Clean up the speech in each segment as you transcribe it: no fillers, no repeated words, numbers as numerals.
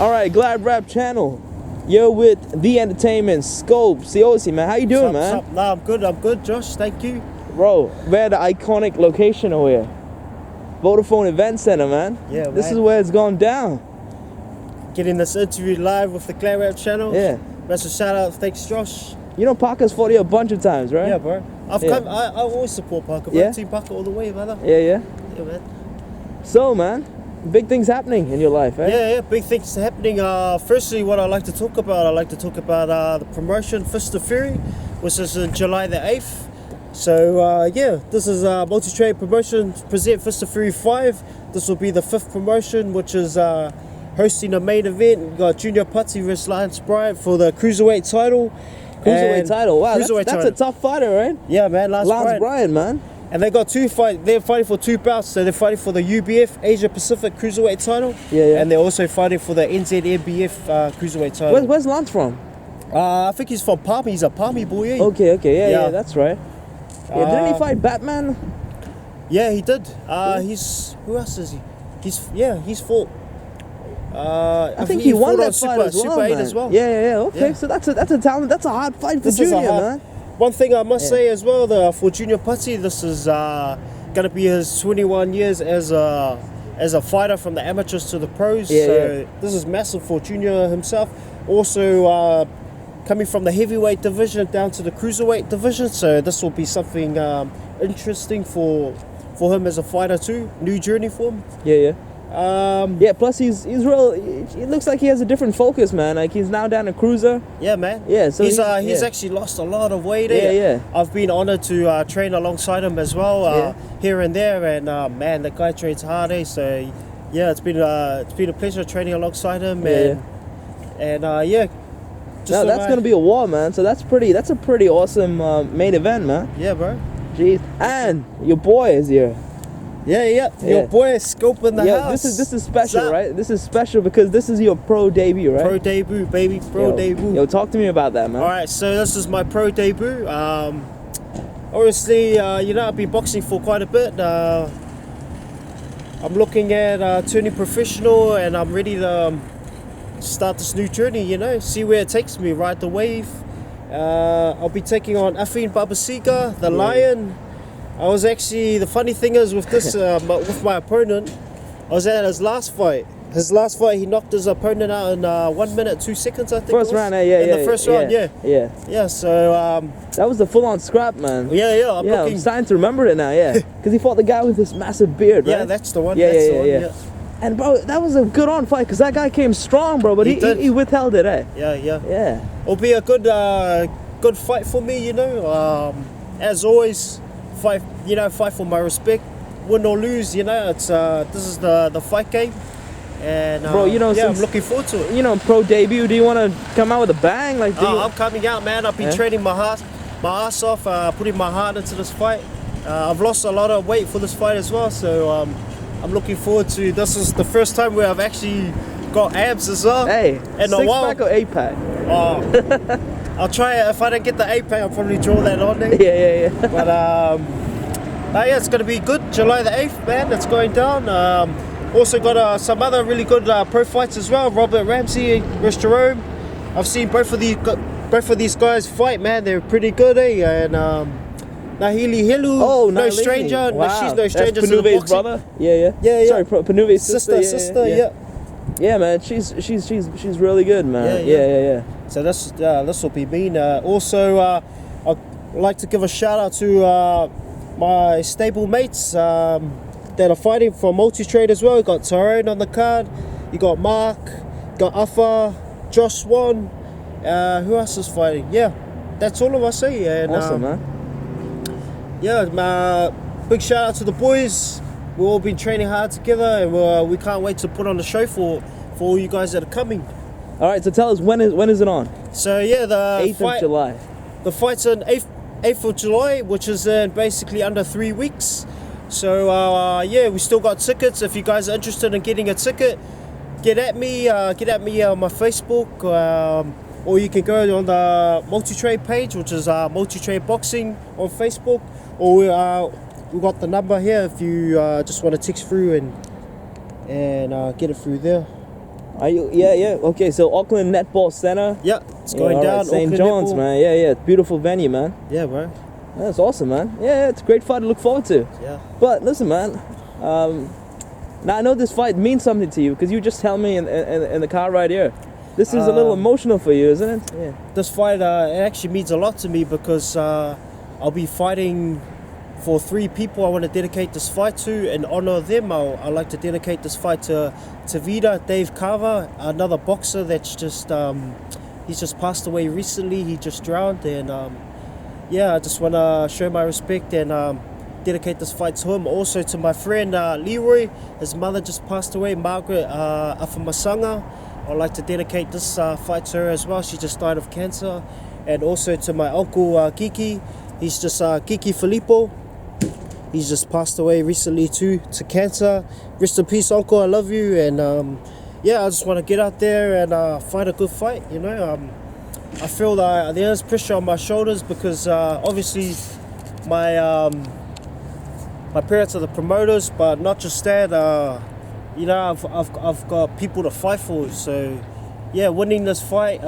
Alright, Glad Rap Channel. You're with the entertainment, Skope Siaosi, man. How you doing, man? What's up? Nah, I'm good, Josh. Thank you. Bro, we're at the iconic location over here. Vodafone Event Centre, man. Yeah, This man. is where it's going down. Getting this interview live with the Glad Rap Channel. Yeah. That's a shout out. Thanks, Josh. You know Parker's fought you a bunch of times, right? Yeah, bro. I always support Parker, bro. Yeah? Team Parker all the way, brother. Yeah. Yeah, man. So, man, big things happening in your life, eh? Yeah, big things happening. Firstly, what I like to talk about, the promotion Fist of Fury, which is in July the 8th. So, this is a multi-trade promotion, present Fist of Fury 5. This will be the 5th promotion, which is hosting a main event. We've got Junior Pati vs Lance Bryant for the Cruiserweight title. Cruiserweight title, wow, Cruiserweight that's title. a tough fighter, right? Yeah, man, Lance Bryant, man. And they got two fights. They're fighting for 2 bouts. So they're fighting for the UBF Asia Pacific Cruiserweight title. Yeah. And they're also fighting for the NZNBF Cruiserweight title. Where's Lance from? I think he's from Palmy. He's a Palmy boy. Yeah. Okay, yeah, that's right. Yeah, didn't he fight Batman? Yeah, he did. Who else is he? He's fought. I think he won that fight as well, Super 8 man. as well. Yeah. Okay, Yeah. so that's a talent. That's a hard fight for This is a Junior, hard- man. One thing I must say as well, for Junior Pati, this is gonna be his 21 years as a fighter from the amateurs to the pros. So this is massive for Junior himself. Also, coming from the heavyweight division down to the cruiserweight division. So this will be something interesting for him as a fighter too. New journey for him. Yeah. Plus he's real. It looks like he has a different focus, man. Like he's now down a cruiser. Yeah, man. Yeah, so he's actually lost a lot of weight. Yeah. I've been honored to train alongside him as well, here and there, and man, the guy trains hard. So yeah, it's been a pleasure training alongside him, and Now that's gonna be a war, man. So that's a pretty awesome main event, man. Yeah, bro. Jeez, and your boy is here. Yeah. Your boy is Skope in the house. This is special, right? This is special because this is your pro debut, right? Pro debut, baby. Debut. Yo, talk to me about that, man. All right, so this is my pro debut. Obviously, I've been boxing for quite a bit. I'm looking at turning professional, and I'm ready to start this new journey. See where it takes me. Ride the wave. I'll be taking on Aafeen Deen, the Lion. I was actually, the funny thing is with this, with my opponent, I was at his last fight. His last fight, he knocked his opponent out in 1 minute 2 seconds, I think. First round, in the first round, yeah. Yeah, so that was the full-on scrap, man. Yeah. I'm starting to remember it now, yeah. Because he fought the guy with this massive beard, right? Yeah, that's the one. Yeah. And bro, that was a good on fight because that guy came strong, bro. But he withheld it, eh? Yeah. It'll be a good fight for me, as always. Fight for my respect, win or lose. It's this is the fight game, and bro, I'm looking forward to it. Pro debut. Do you want to come out with a bang? Like, I'm coming out, man. I've been training my ass off, putting my heart into this fight. I've lost a lot of weight for this fight as well, so I'm looking forward to. This is the first time where I've actually got abs as well. Hey, in a while. 6-pack or 8-pack? Oh. I'll try it. If I don't get the 8-pack, I'll probably draw that on there. Yeah. But it's going to be good. July the 8th, man. It's going down. Also got some other really good pro fights as well. Ramsey versus Jerome. I've seen both of these guys fight, man. They're pretty good, eh? And Nailini Helu, no stranger. Wow. She's no stranger to the Panuve's boxing. brother. Yeah. Sorry, Panuve's sister. Yeah. Yeah, man. She's really good, man. Yeah. So this will be mean. Also, I'd like to give a shout out to my stable mates that are fighting for multi-trade as well. You got Tyrone on the card. You got Mark. You got Afa, Josh Swan. Who else is fighting? Yeah, that's all of us. And, awesome, man. Yeah, big shout out to the boys. We've all been training hard together, and we can't wait to put on the show for all you guys that are coming. All right, so tell us when is it on? So yeah, the 8th of July. The fight's on 8th of July, which is basically under 3 weeks. So we still got tickets. If you guys are interested in getting a ticket, get at me on my Facebook, or you can go on the multi-trade page, which is multi-trade boxing on Facebook, or we got the number here if you just want to text through and get it through there. Are you? Yeah. Okay, so Auckland Netball Centre. Yeah, it's going all down. right, St. Auckland John's, Netball. man. Yeah. Beautiful venue, man. Yeah, bro. That's awesome, man. Yeah, it's a great fight to look forward to. Yeah. But listen, man. Now I know this fight means something to you because you just tell me in the car right here. This is a little emotional for you, isn't it? Yeah. This fight it actually means a lot to me because I'll be fighting for 3 people I want to dedicate this fight to. In honor of them, I'd like to dedicate this fight to Tevita Kava, another boxer that's just he's just passed away recently. He just drowned, and I just want to show my respect and dedicate this fight to him. Also to my friend Leroy, his mother just passed away, Margaret Afamasanga. I'd like to dedicate this fight to her as well. She just died of cancer. And also to my uncle Kiki, he's just Kiki Filippo. He's just passed away recently too to cancer. Rest in peace, uncle. I love you. And I just want to get out there and fight a good fight. You know, I feel that there's pressure on my shoulders because obviously my parents are the promoters, but not just that. I've got people to fight for. So yeah, winning this fight,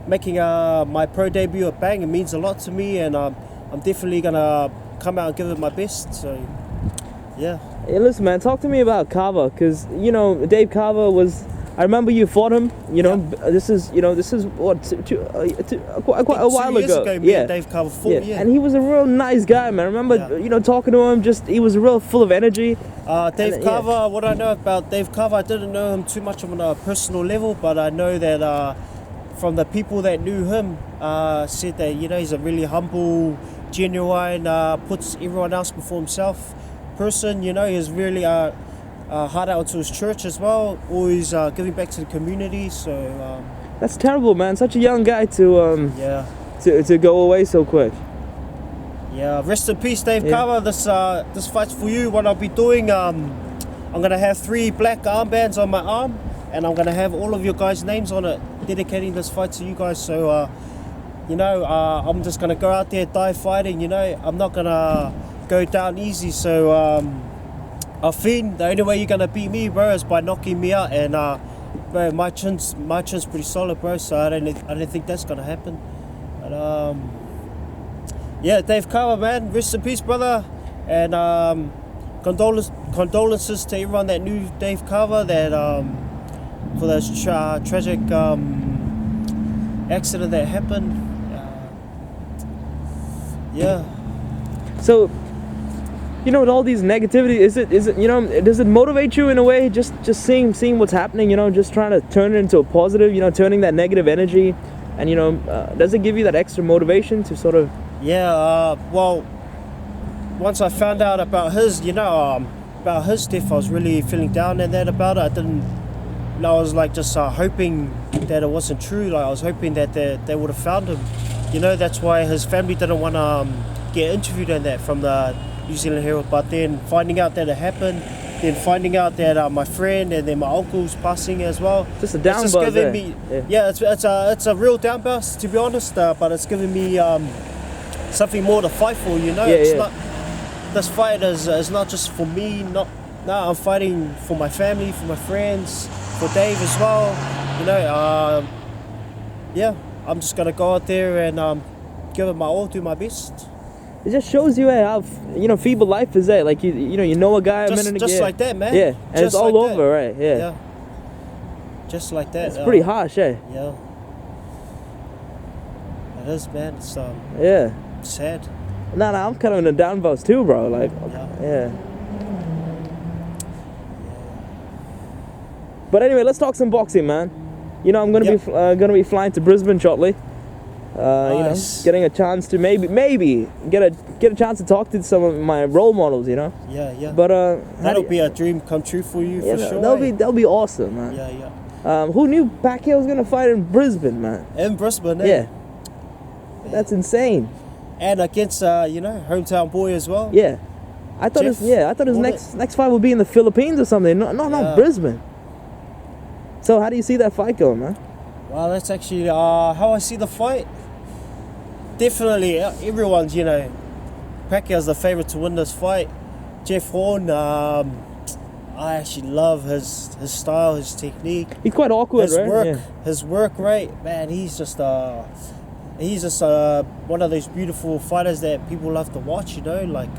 making my pro debut at Bang, it means a lot to me, and I'm definitely gonna come out and give it my best. So yeah. Hey, listen, man. Talk to me about Kava, because Dave Kava was. I remember you fought him. This is what quite a while 2 years ago. Me and Dave Kava fought. Yeah. And he was a real nice guy, man. I remember talking to him. Just he was real full of energy. Dave Kava. What I know about Dave Kava, I didn't know him too much on a personal level, but I know that from the people that knew him, said that he's a really humble, genuine, puts everyone else before himself person. He's really hard out to his church as well, always giving back to the community. So that's terrible, man. Such a young guy to go away so quick. Yeah, rest in peace, Dave Kava. This fight's for you. What I'll be doing, I'm gonna have 3 black armbands on my arm, and I'm gonna have all of your guys' names on it, dedicating this fight to you guys. So I'm just gonna go out there, die fighting. I'm not gonna go down easy. So Aafeen, the only way you're gonna beat me, bro, is by knocking me out. And bro, my chin's pretty solid, bro. So I don't think that's gonna happen. But Dave Kava, man, rest in peace, brother. And condolences to everyone that knew Dave Kava that for this tragic accident that happened. So. With all these negativity, is it does it motivate you in a way? Just seeing what's happening, just trying to turn it into a positive, turning that negative energy, and does it give you that extra motivation to sort of? Well, once I found out about his, about his death, I was really feeling down and that about it. I was like just hoping that it wasn't true. Like I was hoping that they would have found him. That's why his family didn't want to get interviewed in that from the New Zealand Herald, but then finding out that it happened, then finding out that my friend and then my uncle's passing as well. Just a down buzz. It's a real down buzz, to be honest, but it's giving me something more to fight for. Not this fight is not just for me. I'm fighting for my family, for my friends, for Dave as well. I'm just gonna go out there and give it my all, do my best. It just shows you how feeble life is. Like you know a guy a minute ago. Just like that, man. Yeah, and just it's all like over, right? Yeah. Just like that. It's pretty harsh, eh? Yeah. It is, man. It's sad. No, I'm kind of in a down buzz too, bro. Like, yeah. But anyway, let's talk some boxing, man. I'm gonna be flying to Brisbane shortly. Nice. Getting a chance to maybe get a chance to talk to some of my role models, Yeah. But that'll be a dream come true for you, for sure. That'll be awesome, man. Yeah. Who knew Pacquiao was gonna fight in Brisbane, man? In Brisbane, yeah. That's insane. And against hometown boy as well. Yeah. I thought his next fight would be in the Philippines or something. Not Brisbane. So how do you see that fight going, man? Well, that's actually how I see the fight. Definitely, everyone's Pacquiao's the favourite to win this fight. Jeff Horn, I actually love his style, his technique. He's quite awkward, right? His work rate, man. He's just one of those beautiful fighters that people love to watch. You know, like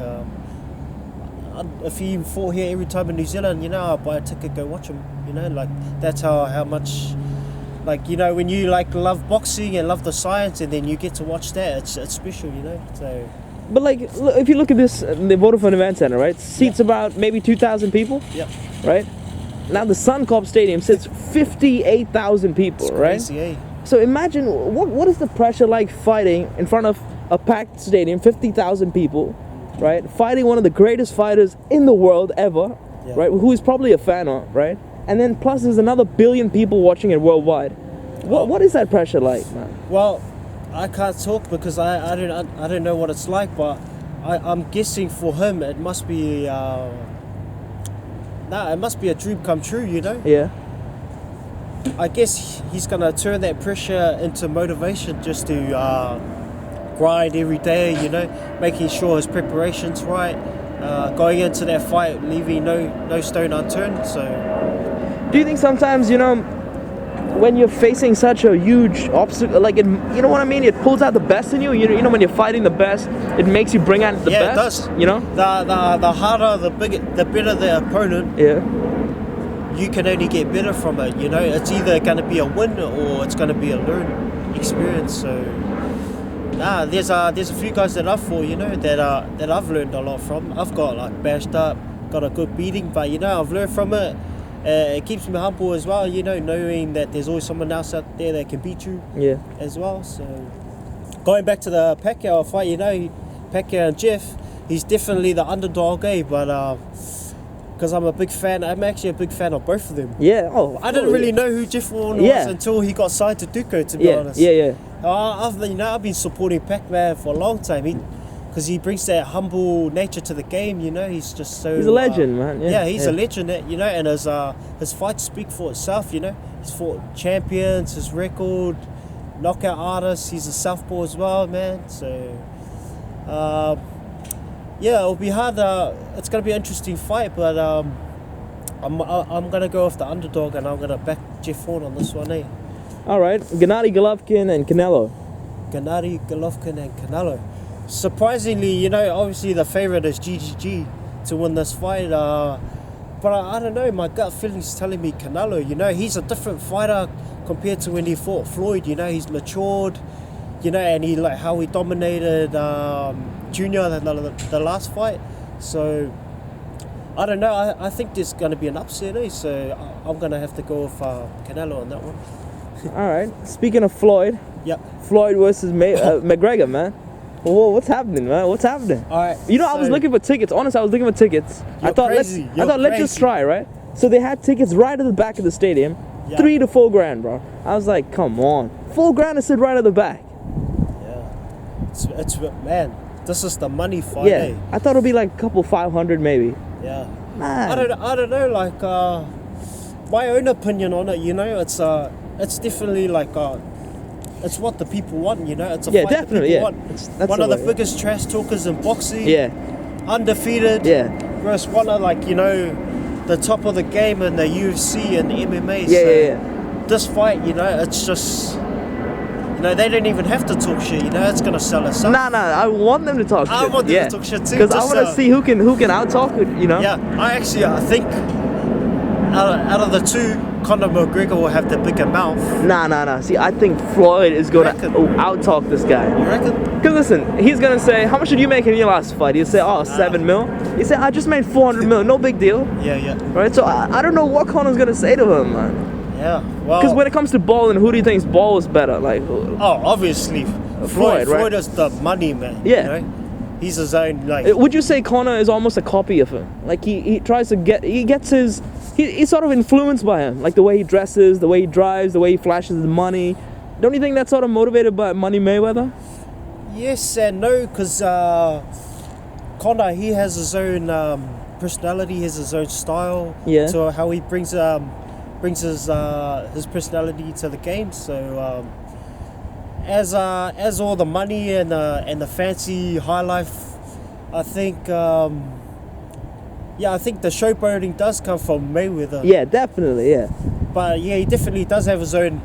if he fought here every time in New Zealand, you know, I'll buy a ticket, go watch him. You know, like that's how much. Like, you know, when you like love boxing and love the science, and then you get to watch that, it's special. You know, so. But like, if you look at this, the Vodafone Event Centre, right? Seats about maybe 2,000 people. Yeah. Right. Now the Suncorp Stadium sits 58,000 people. It's right. Crazy, eh? So imagine what is the pressure like fighting in front of a packed stadium, 50,000 people, right? Fighting one of the greatest fighters in the world ever, right? Who is probably a fan of, right? And then plus there's another billion people watching it worldwide. What is that pressure like, man? Well, I can't talk because I don't know what it's like, but I'm guessing for him it must be it must be a dream come true, you know? Yeah. I guess he's gonna turn that pressure into motivation just to grind every day, you know, making sure his preparation's right, going into that fight leaving no stone unturned. So do you think sometimes, you know, when you're facing such a huge obstacle, like, you know what I mean? It pulls out the best in you. You know, when you're fighting the best, it makes you bring out the best. Yeah, it does. You know, the harder, the better the opponent. Yeah. You can only get better from it. You know, it's either going to be a win or it's going to be a learning experience. So, there's a few guys that I've fought, you know, that I've learned a lot from. I've got like bashed up, got a good beating, but you know, I've learned from it. It keeps me humble as well, you know, knowing that there's always someone else out there that can beat you as well. So going back to the Pacquiao fight, you know, Pacquiao and Jeff, he's definitely the underdog, but because I'm actually a big fan of both of them. Yeah. I didn't really know who Jeff Horn was until he got signed to Duco, to be honest. I've been supporting Pac-Man for a long time. Because he brings that humble nature to the game, you know. He's just so... He's a legend, man. He's a legend, you know, and his fights speak for itself, you know. He's fought champions, his record, knockout artists. He's a southpaw as well, man. So, it'll be hard. It's going to be an interesting fight, but I'm going to go with the underdog, and I'm going to back Jeff Horn on this one, eh? All right. Gennady Golovkin and Canelo. Gennady Golovkin and Canelo. Surprisingly, you know, obviously the favourite is GGG to win this fight, but I don't know, my gut feeling's telling me Canelo. You know, he's a different fighter compared to when he fought Floyd. You know, he's matured, you know, and how he dominated Junior the last fight. So I don't know, I think there's going to be an upset, so I'm going to have to go with Canelo on that one. All right, speaking of Floyd, Floyd versus McGregor, man. Whoa, what's happening, man? What's happening? All right. You know, I was looking for tickets. Honestly, I was looking for tickets. I thought let's just try, right? So they had tickets right at the back of the stadium, $3,000 to $4,000, bro. I was like, come on, $4,000 to sit right at the back. Yeah, it's man. This is the money fight. Yeah, I thought it'd be like a couple 500 maybe. Yeah. Man. I don't know. Like my own opinion on it, you know, it's definitely like. It's what the people want, you know. It's a fight definitely, that people want. That's one of the biggest trash talkers in boxing. Yeah. Undefeated. Yeah. Versus one of, like, you know, the top of the game in the UFC and the MMA. Yeah. This fight, you know, it's just, you know, they don't even have to talk shit. You know, it's gonna sell itself. Nah. I want them to talk shit. I want them to talk shit too. Because I want to see who can out-talk it, you know. Yeah. I think out of the two, Conor McGregor will have the bigger mouth. Nah. See, I think Floyd is going to out-talk this guy. You reckon? Because listen, he's going to say, how much did you make in your last fight? He'll say, $7 million. He said, I just made $400 million. No big deal. Yeah. Right? So I don't know what Conor's going to say to him, man. Yeah, well... Because when it comes to balling, who do you think's ball is better? Like, obviously, Floyd, right? Floyd is the money man. Yeah. You know? He's his own, like... Would you say Conor is almost a copy of him? Like, he tries to get... He's sort of influenced by him. Like, the way he dresses, the way he drives, the way he flashes his money. Don't you think that's sort of motivated by Money Mayweather? Yes and no, because Conor, he has his own personality, he has his own style. Yeah. So how he brings his personality to the game. So as all the money and the fancy high life I think I think the showboating does come from Mayweather. Yeah, definitely, yeah. But yeah, he definitely does have his own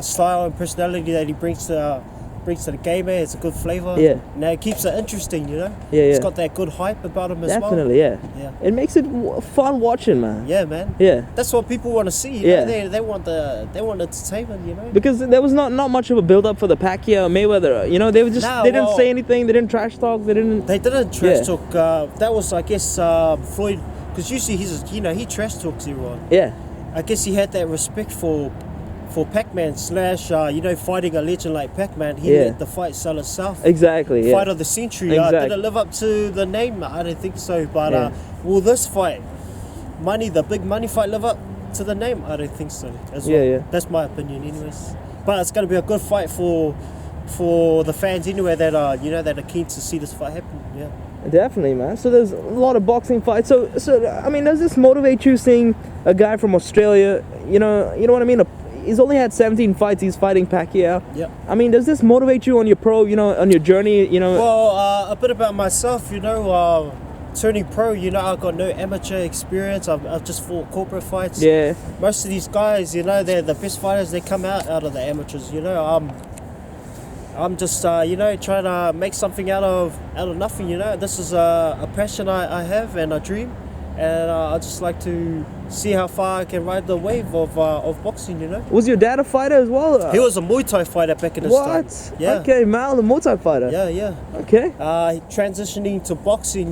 style and personality that he brings to the game. It's a good flavour. Yeah. Now it keeps it interesting, you know. Yeah, It's yeah. got that good hype about him as Definitely, well. yeah. It makes it fun watching, man. Yeah, man. Yeah. That's what people want to see. You Yeah. know? They want entertainment, you know. Because there was not much of a build up for the Pacquiao Mayweather. You know, they were just they didn't say anything. They didn't trash talk. They didn't trash talk. That was, I guess, Floyd. Because usually he trash talks everyone. Yeah. I guess he had that respect for Pac-Man / fighting a legend like Pac-Man. He let the fight sell itself. Exactly. Yeah. Fight of the century. Exactly. Did it live up to the name? I don't think so. But will this fight, the big money fight, live up to the name? I don't think so as well. Yeah. That's my opinion, anyways. But it's going to be a good fight for the fans anyway that are keen to see this fight happen. Yeah. Definitely, man. So there's a lot of boxing fights. So I mean, does this motivate you seeing a guy from Australia? You know what I mean? He's only had 17 fights. He's fighting Pacquiao. Yeah. I mean, does this motivate you on your on your journey? Well, a bit about myself. Turning pro. I've got no amateur experience. I've just fought corporate fights. Yeah. Most of these guys, they're the best fighters. They come out of the amateurs. I'm just trying to make something out of nothing. This is a passion I have and a dream, and I just like to see how far I can ride the wave of boxing. Was your dad a fighter as well? He was a Muay Thai fighter back in his time. What? Yeah. Okay, Mal, the Muay Thai fighter. Yeah. Okay. Transitioning to boxing,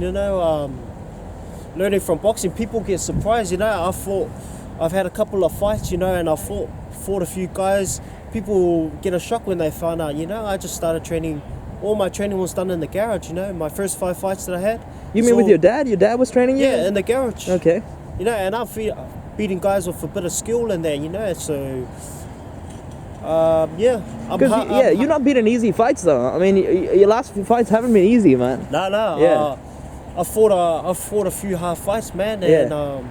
learning from boxing, people get surprised. I've had a couple of fights, and I fought a few guys. People get a shock when they find out, I just started training. All my training was done in the garage, My first 5 fights that I had. You mean with your dad? Your dad was training you? Yeah, in the garage. Okay. And I'm beating guys with a bit of skill in there, so... you're not beating easy fights though. I mean, your last few fights haven't been easy, man. No. Yeah. I fought a few hard fights, man, and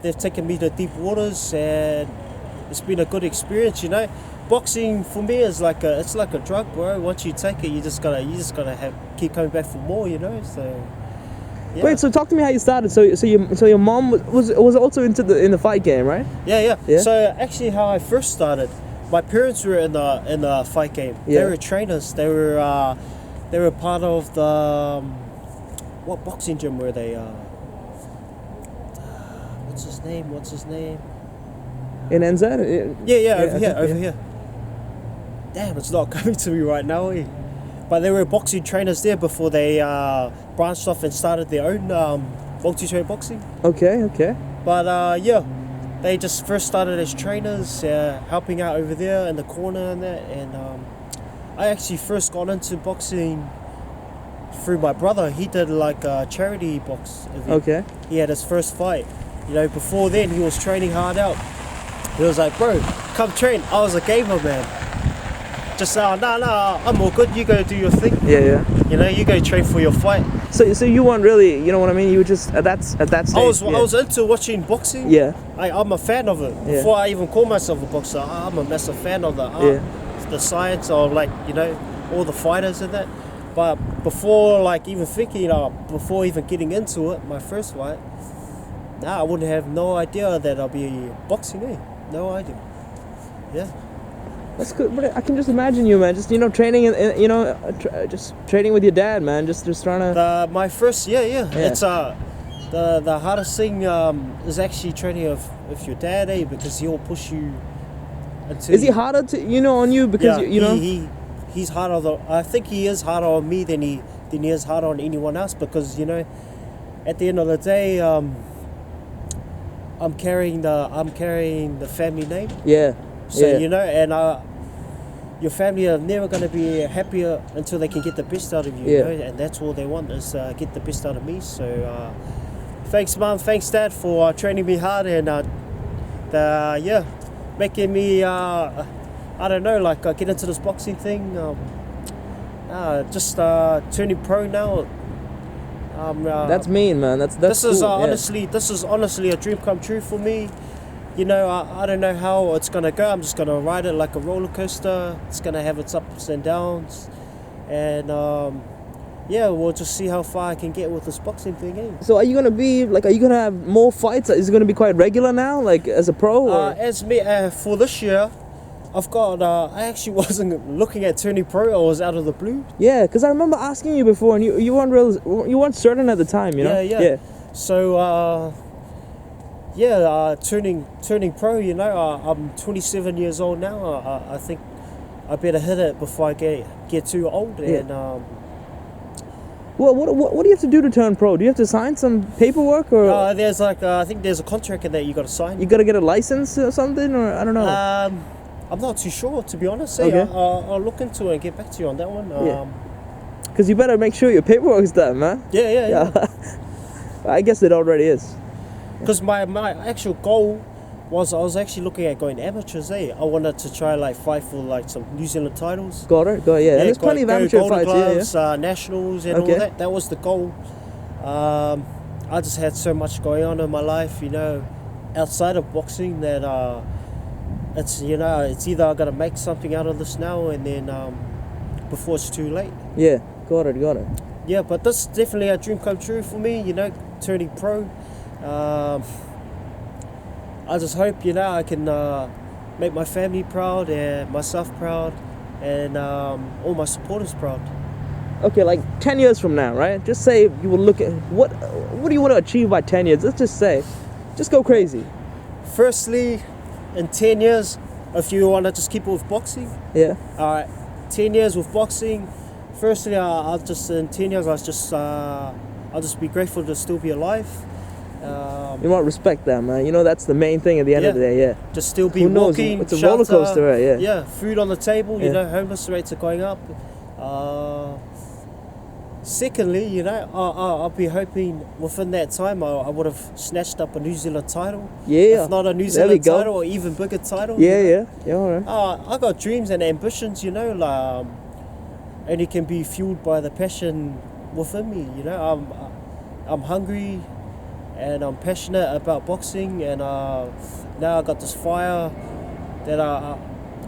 they've taken me to deep waters, and it's been a good experience, Boxing for me is like a drug, bro. Once you take it, you just gotta keep coming back for more, So. Yeah. Wait, so talk to me how you started. So your mom was also in the fight game, right? Yeah. So actually, how I first started, my parents were in the fight game. Yeah. They were trainers. They were part of the what boxing gym were they? What's his name? In NZ? Over here. Damn, it's not coming to me right now. But they were boxing trainers there before they branched off and started their own multi-trade boxing. Okay. But they just first started as trainers, helping out over there in the corner and that. And I actually first got into boxing through my brother. He did like a charity box event. Okay. He had his first fight. Before then he was training hard out. He was like, bro, come train. I was a gamer, man. Just nah, I'm all good. You go do your thing. Yeah. You go train for your fight. So you weren't really, you know what I mean? You were just at that stage. I was into watching boxing. Yeah. I'm a fan of it. Yeah. Before I even call myself a boxer, I'm a massive fan of the art, the science of all the fighters and that. But before even thinking, before even getting into it, my first fight, I wouldn't have no idea that I'll be boxing. No idea. Yeah. That's good, but I can just imagine you, man. Just training, and just training with your dad, man. Just trying to. My first, It's the hardest thing is actually training with your dad, because he'll push you. Is he harder to on you because he's harder. I think he is harder on me than he is harder on anyone else, because at the end of the day, I'm carrying the family name. Yeah. So and your family are never going to be happier until they can get the best out of you. And that's all they want is get the best out of me. So thanks, Mum, thanks, Dad, for training me hard and making me get into this boxing thing. Just turning pro now. That's mean, man. That's this cool. This is honestly a dream come true for me. I don't know how it's gonna go. I'm just gonna ride it like a roller coaster. It's gonna have its ups and downs, and yeah, we'll just see how far I can get with this boxing thing, eh? So are you gonna have more fights? Is it gonna be quite regular now, like as a pro? Or? For this year, I've got. I actually wasn't looking at turning pro. I was out of the blue. Yeah, because I remember asking you before, and you weren't certain at the time, you know. Yeah. So turning pro. You know, I'm 27 years old now. I think I better hit it before I get too old. Yeah. And well, what do you have to do to turn pro? Do you have to sign some paperwork, or there's like I think there's a contract that you got to sign. you got to get a license or something, or I don't know. I'm not too sure, to be honest. Okay. I'll look into it and get back to you on that one. Because you better make sure your paperwork's done, man. Yeah. I guess it already is. Because my actual goal was I was actually looking at going amateurs. I wanted to try like fight for like some New Zealand titles. Got it. Yeah. And there's plenty of amateur Golden fights. Gloves, nationals and all that. That was the goal. I just had so much going on in my life, you know, outside of boxing that it's either I gotta make something out of this now and then before it's too late. Yeah. Got it. Yeah, but this is definitely a dream come true for me, you know, turning pro. I just hope, you know, I can make my family proud and myself proud and all my supporters proud. Okay, like 10 years from now, right? Just say you will look at what do you want to achieve by 10 years? Let's just say, just go crazy. Firstly, in 10 years, if you want to just keep it with boxing. Yeah. All right, 10 years with boxing. Firstly, in 10 years, I'll just be grateful to still be alive. You want to respect that, man. You know, that's the main thing at the end of the day, yeah. Just still be Who knows? walking, It's a shelter, roller coaster, right? Yeah. Yeah, food on the table, you know, homeless rates are going up. Secondly, you know, I'll be hoping within that time I would have snatched up a New Zealand title. Yeah. If not a New Zealand title, or even bigger title. Yeah, all right. I got dreams and ambitions, you know, like, and it can be fueled by the passion within me, you know. I'm hungry and I'm passionate about boxing, and now I got this fire that I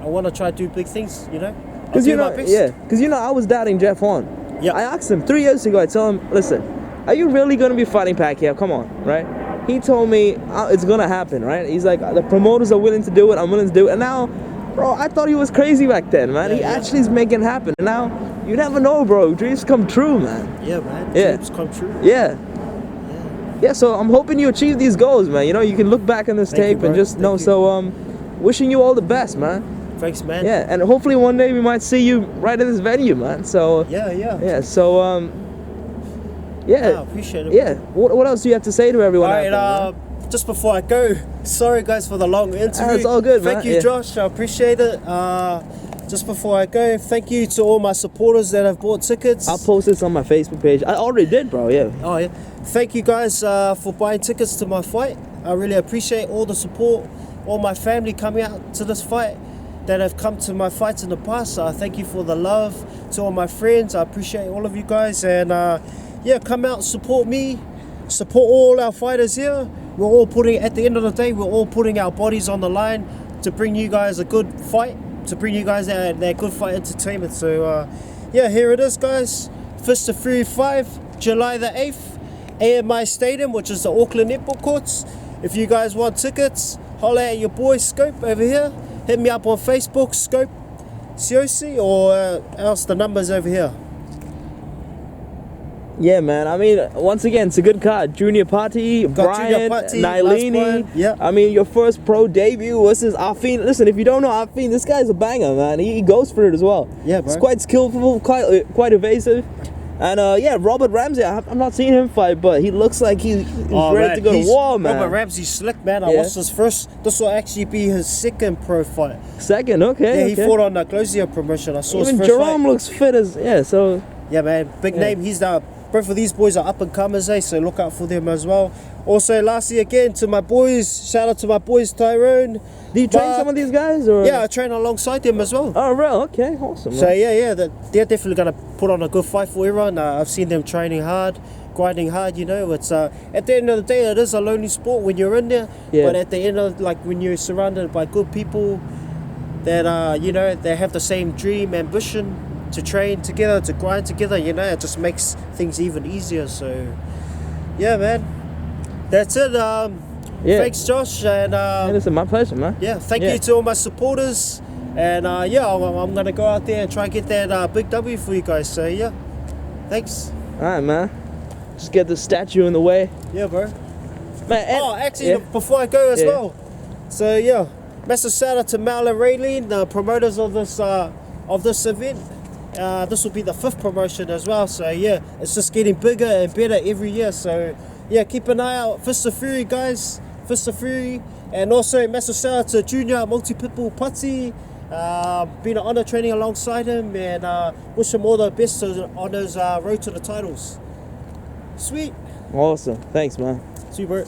want to try to do big things, you know. Because I was doubting Jeff Horn. Yeah. I asked him 3 years ago. I told him, listen, are you really going to be fighting Pacquiao? Come on, right? He told me it's going to happen, right? He's like, the promoters are willing to do it. I'm willing to do it. And now, bro, I thought he was crazy back then, man. He actually is making it happen. And now, you never know, bro. Dreams come true, man. Yeah, man. Dreams come true. Yeah, so I'm hoping you achieve these goals, man. You know, you can look back on this tape and just know. So, wishing you all the best, man. Thanks, man. Yeah, and hopefully one day we might see you right in this venue, man. So yeah. So I appreciate it. Yeah. What else do you have to say to everyone? All right. Just before I go, sorry guys for the long interview. It's all good, man. Thank you, Josh. I appreciate it. Just before I go, thank you to all my supporters that have bought tickets. I'll post this on my Facebook page. I already did, bro. Yeah. Oh yeah. Thank you guys for buying tickets to my fight. I really appreciate all the support, all my family coming out to this fight that have come to my fights in the past. Thank you for the love to all my friends. I appreciate all of you guys, and come out, support me, support all our fighters here. At the end of the day, we're all putting our bodies on the line to bring you guys a good fight, to bring you guys that good fight entertainment. So here it is, guys. Fist of Fury 5, July the 8th, AMI Stadium, which is the Auckland Netball Courts. If you guys want tickets, holler at your boy Skope over here. Hit me up on Facebook, Skope Siaosi, or else the number's over here. Yeah, man. I mean, once again, it's a good card. Junior Pati, Bryant, Nailini. Yeah. I mean, your first pro debut versus Aafeen. Listen, if you don't know Aafeen, this guy's a banger, man. He goes for it as well. Yeah, bro. He's quite skillful, quite evasive. And Robert Ramsey, I've not seen him fight, but he looks like he's ready to go to war, man. Robert Ramsey's slick, man. I watched his first. This will actually be his second pro fight. Second, okay. Yeah, he fought on the Closia promotion. I saw even his first Jerome fight. looks fit as so. Yeah, man. Big name. He's both of these boys are up and comers, so look out for them as well. Also, lastly, again, to my boys, shout out to my boys, Tyrone. Do you train some of these guys? Or? Yeah, I train alongside them as well. Oh, real? Okay, awesome. Man. So, they're definitely going to put on a good fight for everyone. I've seen them training hard, grinding hard, you know. It's at the end of the day, it is a lonely sport when you're in there. Yeah. But at the end of, when you're surrounded by good people that, they have the same dream, ambition, to train together, to grind together, you know, it just makes things even easier. So yeah, man, that's it. Thanks, Josh, and listen, my pleasure, man. yeah, thank you to all my supporters, and I'm gonna go out there and try and get that big W for you guys. So yeah, thanks. All right, man. Just get the statue in the way. Yeah, bro. Man, actually, before I go as well. So yeah, massive shout out to Mal and Raylene, the promoters of this event. This will be the 5th promotion as well. So yeah, it's just getting bigger and better every year. So yeah, keep an eye out. Fist of Fury, guys. Fist of Fury. And also massive shout out to Junior Pati. Been an honour training alongside him, and wish him all the best on his road to the titles. Sweet. Awesome. Thanks, man. Sweet, bro.